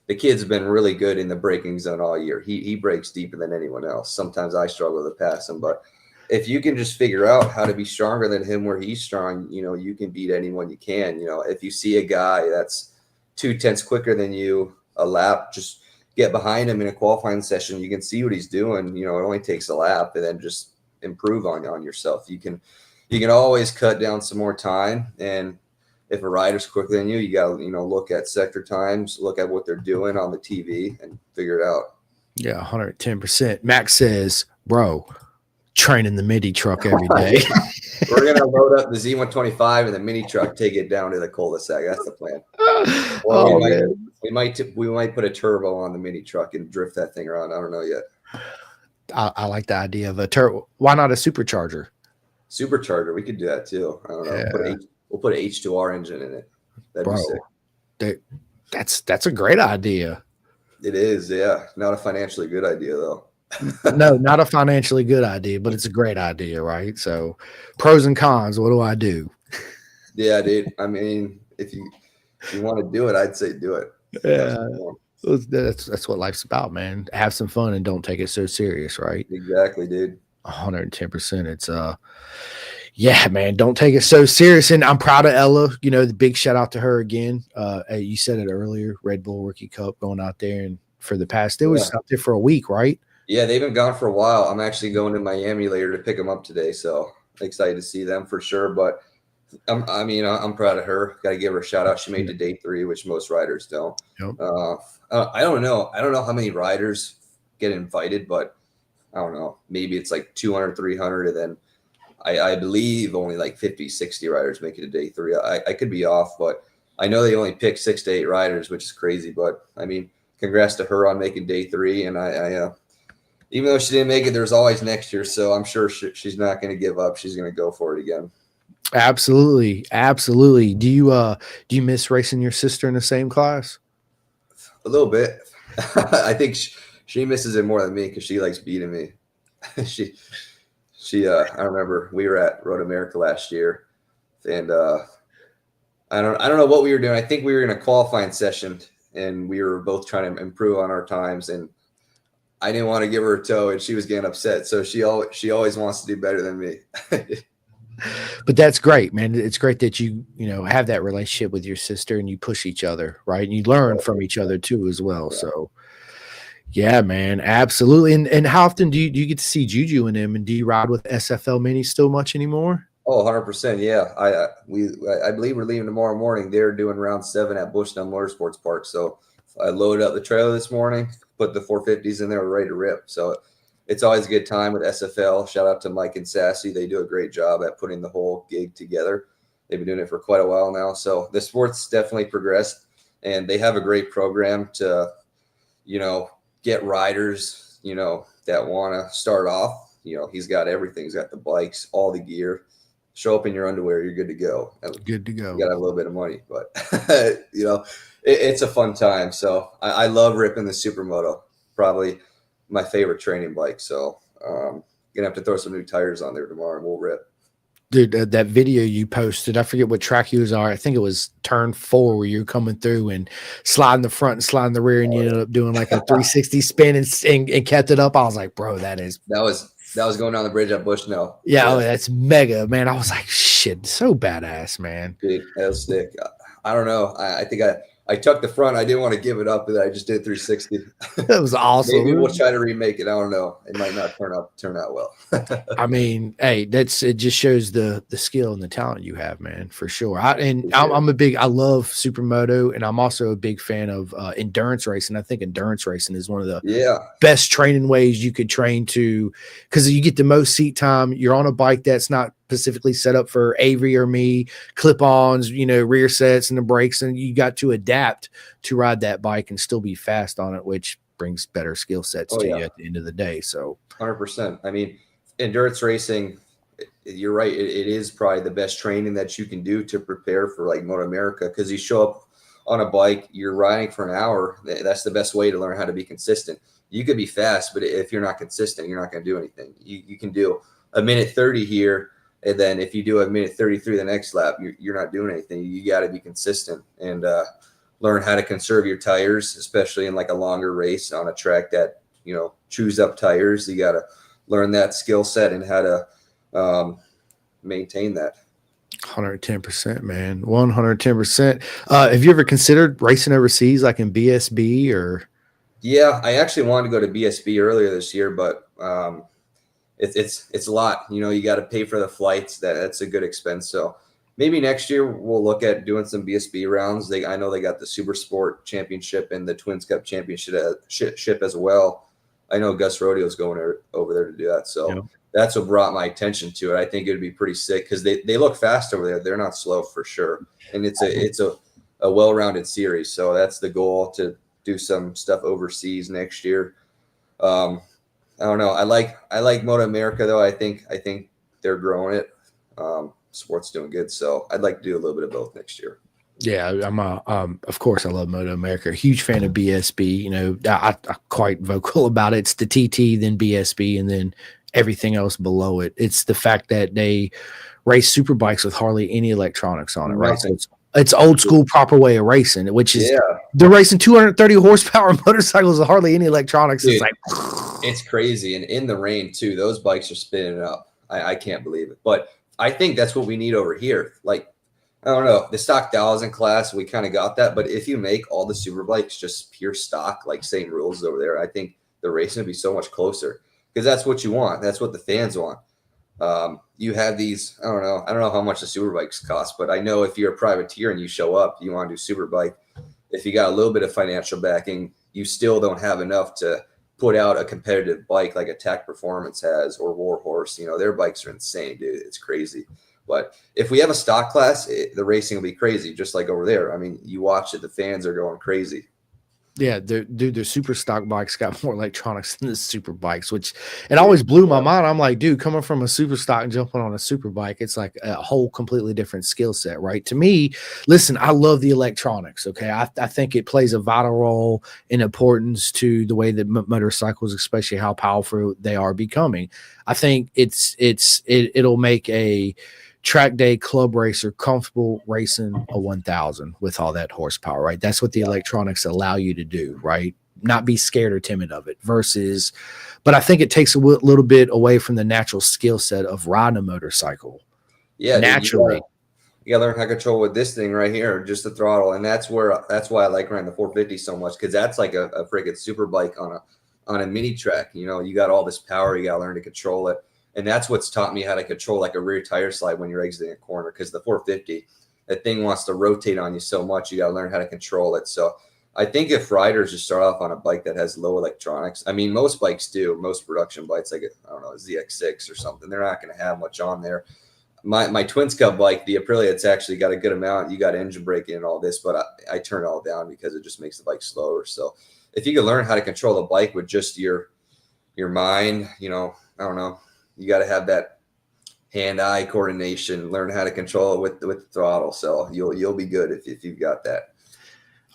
B: the kid's been really good in the braking zone all year. He breaks deeper than anyone else. Sometimes I struggle to pass him, but if you can just figure out how to be stronger than him where he's strong, you can beat anyone you can. If you see a guy that's 2/10 quicker than you a lap, just get behind him in a qualifying session. You can see what he's doing. It only takes a lap, and then just improve on yourself. You can always cut down some more time. And if a rider's quicker than you, you got to, look at sector times, look at what they're doing on the TV and figure it out.
A: Yeah. 110%. Max says, bro, training the mini truck every day.
B: We're going to load up the Z125 and the mini truck, take it down to the cul-de-sac. That's the plan. Well, we might put a turbo on the mini truck and drift that thing around. I don't know yet.
A: I like the idea of a turbo. Why not a supercharger?
B: Supercharger, we could do that too. I don't know. Yeah. We'll put an H2R engine in it. That'd be sick.
A: That's a great idea.
B: It is, yeah. Not a financially good idea though.
A: No, not a financially good idea, but it's a great idea, right? So, pros and cons. What do I do?
B: Yeah, dude. I mean, if you want to do it, I'd say do it.
A: Yeah, that's what life's about, man. Have some fun and don't take it so serious, right?
B: Exactly, dude.
A: 110%. It's yeah, man, don't take it so serious. And I'm proud of Ella. The big shout out to her again. You said it earlier, Red Bull Rookie Cup going out there, and for the past, it was out there for a week, right?
B: Yeah, they've been gone for a while. I'm actually going to Miami later to pick them up today, so excited to see them for sure. But I'm proud of her. Got to give her a shout out. She made the day 3, which most riders don't.
A: Yep.
B: I don't know. I don't know how many riders get invited, but I don't know. Maybe it's like 200, 300, and then I believe only like 50, 60 riders make it to day 3. I could be off, but I know they only pick 6 to 8 riders, which is crazy. But I mean, congrats to her on making day 3. And I even though she didn't make it, there's always next year. So I'm sure she's not going to give up. She's going to go for it again.
A: Absolutely, absolutely. Do you miss racing your sister in the same class?
B: A little bit. I think she misses it more than me because she likes beating me. I remember we were at Road America last year, and I don't know what we were doing. I think we were in a qualifying session, and we were both trying to improve on our times, and I didn't want to give her a toe, and she was getting upset. So she always wants to do better than me.
A: But that's great, man. It's great that you have that relationship with your sister and you push each other, right? And you learn from each other too as well. Yeah. So yeah, man, absolutely. And how often do you get to see Juju and them? And do you ride with SFL Mini still much anymore?
B: Oh, 100%. Yeah. I believe we're leaving tomorrow morning. They're doing round 7 at Bushnell Motorsports Park. So I loaded up the trailer this morning, put the 450s in there, we're ready to rip. So it's always a good time with SFL. Shout out to Mike and Sassy. They do a great job at putting the whole gig together. They've been doing it for quite a while now. So the sport's definitely progressed, and they have a great program to, get riders, that want to start off. He's got everything. He's got the bikes, all the gear. Show up in your underwear, you're good to go.
A: Good to go.
B: You got to have a little bit of money, but, it's a fun time. So I love ripping the Supermoto. Probably my favorite training bike. So gonna have to throw some new tires on there tomorrow and we'll rip.
A: Dude, that video you posted, I forget what track you was on. I think it was turn 4 where you're coming through and sliding the front and sliding the rear, and you ended up doing like a 360 spin and kept it up. I was like, bro, that was
B: going down the bridge at Bushnell.
A: Yeah, oh, that's mega, man. I was like, shit, so badass, man.
B: Dude, that was sick. I don't know. I think I tucked the front. I didn't want to give it up, but I just did 360.
A: That was awesome.
B: Maybe we'll try to remake it. I don't know. It might not turn out well.
A: I mean, hey, it just shows the skill and the talent you have, man, for sure. I love Supermoto, and I'm also a big fan of endurance racing. I think endurance racing is one of the best training ways you could train to, because you get the most seat time. You're on a bike that's not specifically set up for Avery or me, clip-ons, rear sets and the brakes, and you got to adapt to ride that bike and still be fast on it, which brings better skill sets to you at the end of the day. So
B: 100%. I mean, endurance racing, you're right. It is probably the best training that you can do to prepare for like Moto America, because you show up on a bike, you're riding for an hour. That's the best way to learn how to be consistent. You could be fast, but if you're not consistent, you're not going to do anything. You can do a minute 30 here, and then if you do a minute 33 the next lap, you're not doing anything. You got to be consistent and learn how to conserve your tires, especially in like a longer race on a track that, chews up tires. You got to learn that skill set and how to maintain that.
A: 110%, man. 110%. Have you ever considered racing overseas, like in BSB or?
B: Yeah, I actually wanted to go to BSB earlier this year, but it's a lot. You got to pay for the flights. That's a good expense. So maybe next year we'll look at doing some BSB rounds. I know they got the Super Sport Championship and the Twins Cup Championship as well. I know Gus Rodeo's going over there to do that. So that's what brought my attention to it. I think it would be pretty sick because they look fast over there. They're not slow for sure. And it's a well-rounded series. So that's the goal, to do some stuff overseas next year. I don't know. I like Moto America though. I think they're growing it. Sport's doing good. So I'd like to do a little bit of both next year.
A: Yeah, I'm of course I love Moto America. Huge fan of BSB. I'm quite vocal about it. It's the TT, then BSB, and then everything else below it. It's the fact that they race super bikes with hardly any electronics on it, right? So it's old school, proper way of racing, which is they're racing 230 horsepower motorcycles with hardly any electronics.
B: Dude,
A: it's like
B: it's crazy, and in the rain too. Those bikes are spinning up. I can't believe it, but I think that's what we need over here. Like, I don't know, the stock 1000 class, we kind of got that. But if you make all the super bikes just pure stock, like same rules over there, I think the racing would be so much closer, because that's what you want. That's what the fans want. You have these, I don't know how much the super bikes cost, but I know if you're a privateer and you show up, you want to do super bike. If you got a little bit of financial backing, you still don't have enough to put out a competitive bike like Attack Performance has or Warhorse. Their bikes are insane, dude. It's crazy. But if we have a stock class, the racing will be crazy, just like over there. I mean, you watch it, the fans are going crazy.
A: Yeah, their super stock bikes got more electronics than the super bikes, which it always blew my mind. I'm like, dude, coming from a super stock and jumping on a super bike, it's like a whole completely different skill set, right? To me, listen, I love the electronics. Okay, I think it plays a vital role in importance to the way that motorcycles, especially how powerful they are becoming. I think it'll make a track day club racer comfortable racing a 1000 with all that horsepower, right? That's what the electronics allow you to do, right? Not be scared or timid of it versus, but I think it takes a little bit away from the natural skill set of riding a motorcycle.
B: Yeah,
A: naturally.
B: Dude, you gotta learn how to control with this thing right here, just the throttle. And that's why I like riding the 450 so much, because that's like a freaking super bike on a mini track. You got all this power, you gotta learn to control it. And that's what's taught me how to control like a rear tire slide when you're exiting a corner, because the 450, that thing wants to rotate on you so much, you got to learn how to control it. So I think if riders just start off on a bike that has low electronics, I mean, most bikes do, most production bikes, like, I don't know, a ZX6 or something, they're not going to have much on there. My Twins Cup bike, the Aprilia, it's actually got a good amount. You got engine braking and all this, but I turn it all down because it just makes the bike slower. So if you can learn how to control the bike with just your mind, I don't know, you got to have that hand-eye coordination, learn how to control it with the throttle. So you'll be good if you've got that.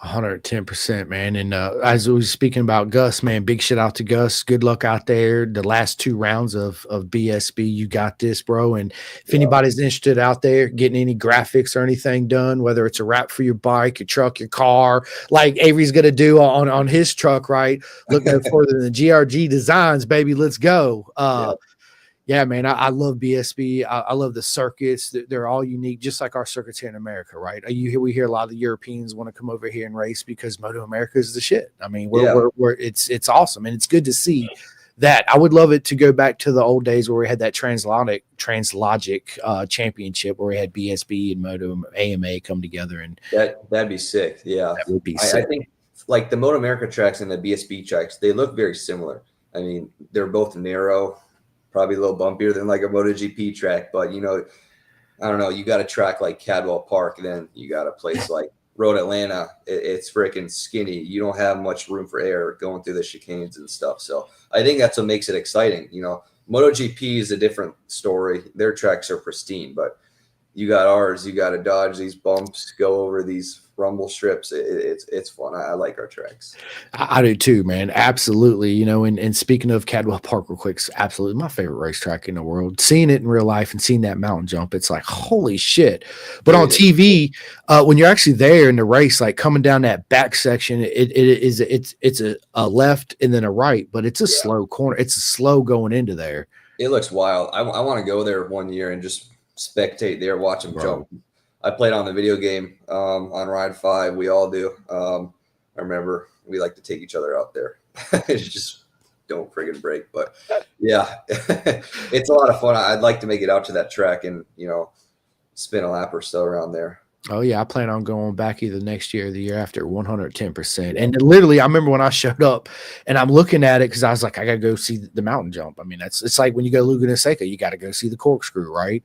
A: 110%, man. And as we were speaking about Gus, man, big shout out to Gus. Good luck out there. The last 2 rounds of BSB, you got this, bro. And if anybody's interested out there getting any graphics or anything done, whether it's a wrap for your bike, your truck, your car, like Avery's going to do on his truck, right? Look no further than the GRG Designs, baby. Let's go. Yeah, man, I love BSB. I love the circuits. They're all unique, just like our circuits here in America, right? We hear a lot of the Europeans want to come over here and race because Moto America is the shit. I mean, it's awesome, and it's good to see that. I would love it to go back to the old days where we had that Translogic championship where we had BSB and Moto AMA come together, and
B: that'd be sick. Yeah,
A: that would be sick.
B: I think like the Moto America tracks and the BSB tracks, they look very similar. I mean, they're both narrow. Probably a little bumpier than like a MotoGP track, but I don't know. You got a track like Cadwell Park, then you got a place like Road Atlanta. It's freaking skinny. You don't have much room for air going through the chicanes and stuff. So I think that's what makes it exciting. MotoGP is a different story. Their tracks are pristine, but you got ours. You got to dodge these bumps, go over these rumble strips. It's fun. I like our tracks.
A: I do too, man. Absolutely. And speaking of Cadwell Park real quick, it's absolutely my favorite racetrack in the world. Seeing it in real life and seeing that mountain jump, it's like, holy shit. But on TV, when you're actually there in the race, like coming down that back section, it's a left and then a right, but it's a slow corner. It's a slow going into there.
B: It looks wild. I want to go there one year and just spectate there, watch them jump. I played on the video game on Ride 5. We all do. I remember we like to take each other out there. Just don't friggin' break. But yeah, it's a lot of fun. I'd like to make it out to that track and, spin a lap or so around there.
A: Oh, yeah. I plan on going back either next year or the year after, 110%. And literally, I remember when I showed up and I'm looking at it because I was like, I got to go see the mountain jump. I mean, it's like when you go to Laguna Seca, you got to go see the corkscrew, right?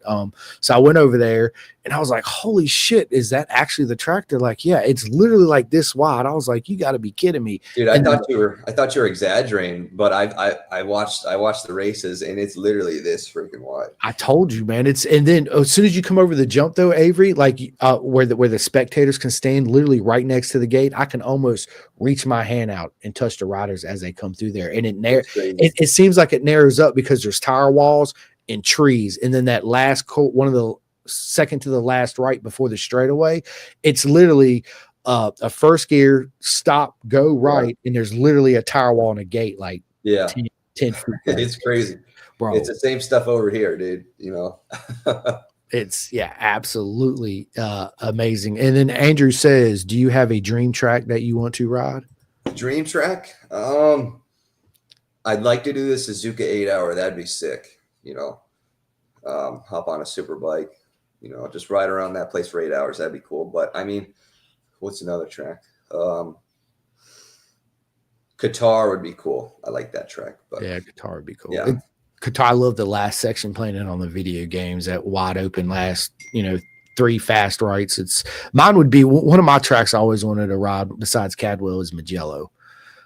A: So I went over there and I was like, holy shit, is that actually the track? They're like, yeah, it's literally like this wide. I was like, you got to be kidding me.
B: Dude, I thought you were exaggerating, but I watched the races and it's literally this freaking wide.
A: I told you, man. And then as soon as you come over the jump though, Avery, like where the spectators can stand literally right next to the gate, I can almost reach my hand out and touch the riders as they come through there. And it seems like it narrows up because there's tire walls and trees. And then that last one of the second to the last right before the straightaway, it's literally a first gear, stop, go right. And there's literally a tire wall and a gate like 10 feet.
B: It's crazy. Bro. It's the same stuff over here, dude.
A: It's absolutely amazing. And then Andrew says, do you have a dream track that you want to ride?
B: Dream track? I'd like to do the Suzuka 8-hour. That'd be sick. Hop on a super bike, just ride around that place for 8 hours. That'd be cool. But I mean, what's another track? Qatar would be cool. I like that track. But
A: Yeah, Qatar would be cool.
B: yeah.
A: Qatar, I love the last section playing it on the video games, that wide open last, 3 fast rights. Mine would be one of my tracks I always wanted to ride besides Cadwell is Magello.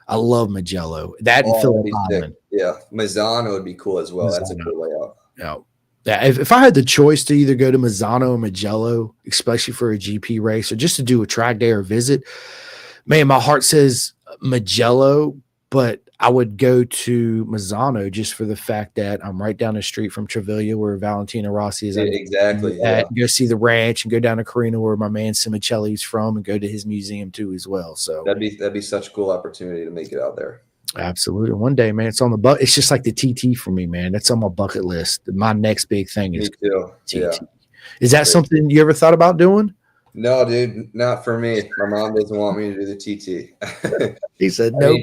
A: I love Magello. That and Phillip Island.
B: Yeah, Mazzano would be cool as well. Mazzano. That's a cool layout.
A: Yeah. If I had the choice to either go to Mazzano or Magello, especially for a GP race or just to do a track day or visit, man, my heart says Magello, but I would go to Mazzano just for the fact that I'm right down the street from Travaglia where Valentino Rossi is.
B: Exactly. Yeah.
A: Go see the ranch and go down to Carino where my man Simicelli's from and go to his museum too as well. So
B: that'd be such a cool opportunity to make it out there.
A: Absolutely. One day, man, it's on the it's just like the TT for me, man. That's on my bucket list. My next big thing is
B: TT. Yeah.
A: Is that something you ever thought about doing?
B: No, dude, not for me. My mom doesn't want me to do the TT.
A: He said no.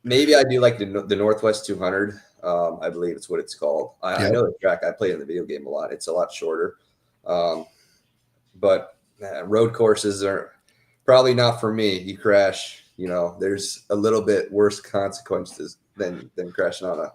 B: Maybe I do like the Northwest 200. I believe it's what it's called. I know the track. I played in the video game a lot. It's a lot shorter. But road courses are probably not for me. You crash, there's a little bit worse consequences than crashing on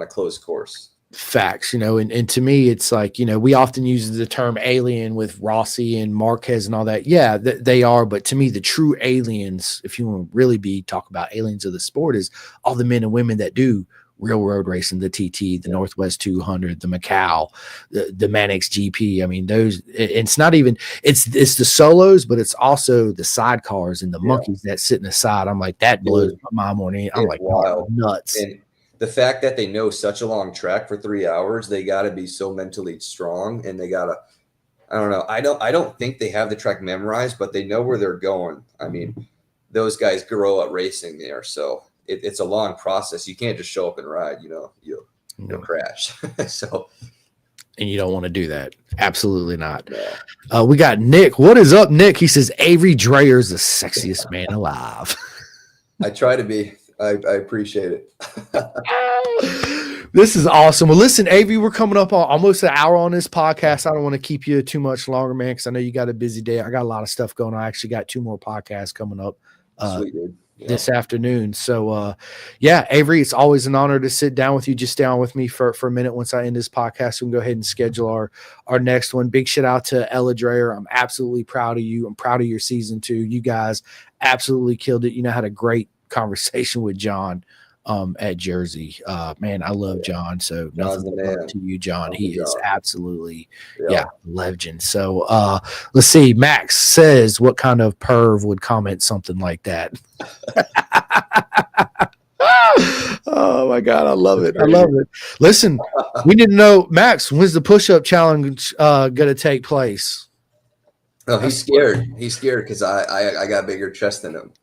B: a closed course.
A: Facts, and to me, it's like, we often use the term alien with Rossi and Marquez and all that. Yeah, they are. But to me, the true aliens, if you want to really talk about aliens of the sport, is all the men and women that do real road racing, the TT, the Northwest 200, the Macau, the Mannix GP. I mean, those, it's not even, it's the solos, but it's also the sidecars and the monkeys that sit in the side. I'm like, that blows my mind morning. I'm like, wild. Nuts.
B: And the fact that they know such a long track for 3 hours, they got to be so mentally strong, and they got to, I don't know. I don't think they have the track memorized, but they know where they're going. I mean, those guys grow up racing there. So it's a long process. You can't just show up and ride, you'll crash. So.
A: And you don't want to do that. Absolutely not. No. We got Nick. What is up, Nick? He says, Avery Dreher is the sexiest man alive.
B: I try to be. I appreciate it.
A: This is awesome. Well, listen, Avery, we're coming up on almost an hour on this podcast. I don't want to keep you too much longer, man, because I know you got a busy day. I got a lot of stuff going on. I actually got 2 more podcasts coming up
B: Sweet, dude.
A: This afternoon. So, Avery, it's always an honor to sit down with you. Just stay on with me for a minute once I end this podcast. We can go ahead and schedule our next one. Big shout out to Ella Dreher. I'm absolutely proud of you. I'm proud of your season 2. You guys absolutely killed it. Had a great conversation with John at Jersey. Man, I love John. So nothing but to you, John. He is absolutely legend. So let's see. Max says, what kind of perv would comment something like that? Oh my God, I love it. I love it. Listen, we need to know, Max, when's the push-up challenge gonna take place?
B: Oh, he's scared. He's scared because I got bigger chest than him.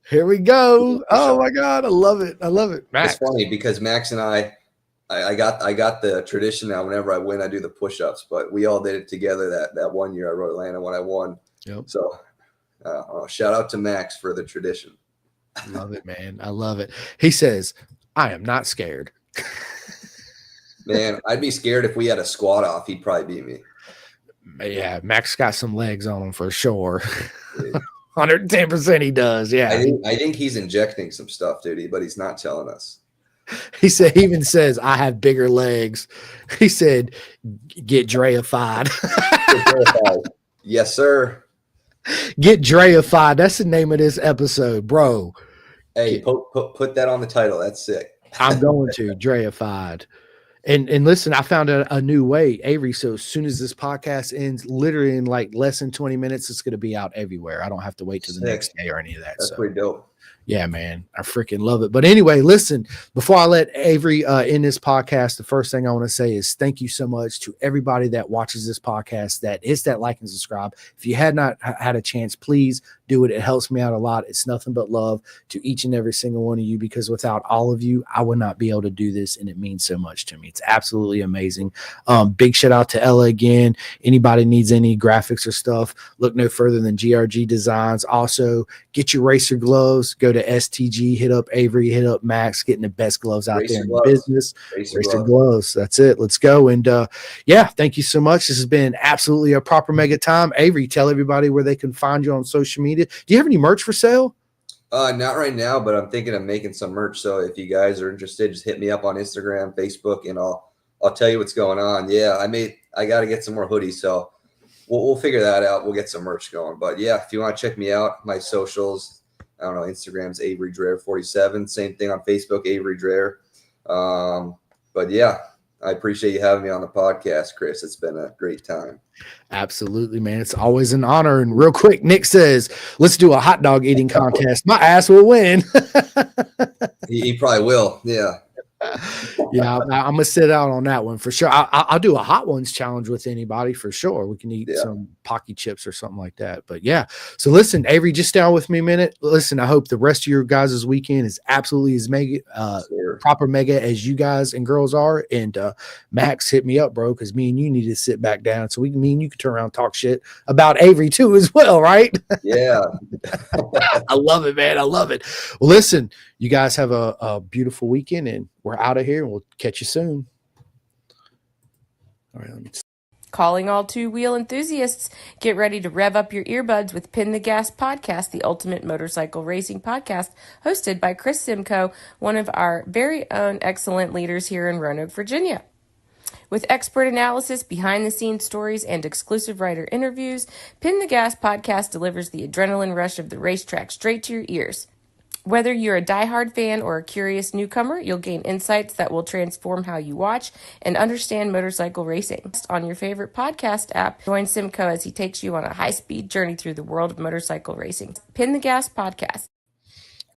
A: Here we go. Oh my God, I love it. I love it. Max.
B: It's funny because Max and I got the tradition now. Whenever I win, I do the push-ups. But we all did it together that one year I rode Atlanta when I won.
A: Yep.
B: So shout out to Max for the tradition.
A: I love it, man. I love it. He says, I am not scared.
B: Man, I'd be scared if we had a squat off. He'd probably beat me.
A: Yeah, Max got some legs on him for sure. 110% he does. Yeah.
B: I think he's injecting some stuff, dude, but he's not telling us.
A: He even says, I have bigger legs. He said, get Dreified.
B: Yes, sir.
A: Get Dreified. That's the name of this episode, bro.
B: Hey, put that on the title. That's sick.
A: I'm going to Dreified. And listen, I found a new way, Avery. So as soon as this podcast ends, literally in like less than 20 minutes, it's going to be out everywhere. I don't have to wait till the next day or any of that.
B: That's pretty dope.
A: Yeah, man, I freaking love it. But anyway, listen, before I let Avery end this podcast, the first thing I want to say is thank you so much to everybody that watches this podcast, that hits that like and subscribe. If you had not had a chance, please do it. It helps me out a lot. It's nothing but love to each and every single one of you, because without all of you, I would not be able to do this, and it means so much to me. It's absolutely amazing. Big shout out to Ella again. Anybody needs any graphics or stuff, look no further than GRG Designs. Also, get your racer gloves. Go to STG, hit up Avery, hit up Max, getting the best gloves out there in the business. Racer gloves. That's it. Let's go. And thank you so much. This has been absolutely a proper mega time. Avery, tell everybody where they can find you on social media. Do you have any merch for sale?
B: Not right now, but I'm thinking of making some merch. So if you guys are interested, just hit me up on Instagram, Facebook, and I'll tell you what's going on. Yeah, I got to get some more hoodies, so we'll figure that out. We'll get some merch going. But yeah, if you want to check me out, my socials, I don't know, Instagram's Avery Dreher 47. Same thing on Facebook, Avery Dreher. But yeah, I appreciate you having me on the podcast, Chris. It's been a great time.
A: Absolutely, man. It's always an honor. And real quick, Nick says, let's do a hot dog eating contest. My ass will win.
B: He probably will. Yeah.
A: Yeah, I'm gonna sit out on that one for sure. I'll do a hot ones challenge with anybody for sure. We can eat some Pocky chips or something like that. But yeah, so listen, Avery, just stay on with me a minute. Listen, I hope the rest of your guys' weekend is absolutely as mega, proper mega as you guys and girls are. And Max, hit me up, bro, because me and you need to sit back down so me and you can turn around and talk shit about Avery too as well, right?
B: Yeah.
A: I love it, man. I love it. Well, listen, you guys have a beautiful weekend, and we're out of here, and we'll catch you soon. All right, let me.
C: Calling all two-wheel enthusiasts, get ready to rev up your earbuds with Pin the Gas Podcast, the ultimate motorcycle racing podcast, hosted by Chris Simcoe, one of our very own excellent leaders here in Roanoke, Virginia. With expert analysis, behind-the-scenes stories, and exclusive writer interviews, Pin the Gas Podcast delivers the adrenaline rush of the racetrack straight to your ears. Whether you're a diehard fan or a curious newcomer, you'll gain insights that will transform how you watch and understand motorcycle racing. On your favorite podcast app, join Simcoe as he takes you on a high-speed journey through the world of motorcycle racing. Pin the Gas Podcast.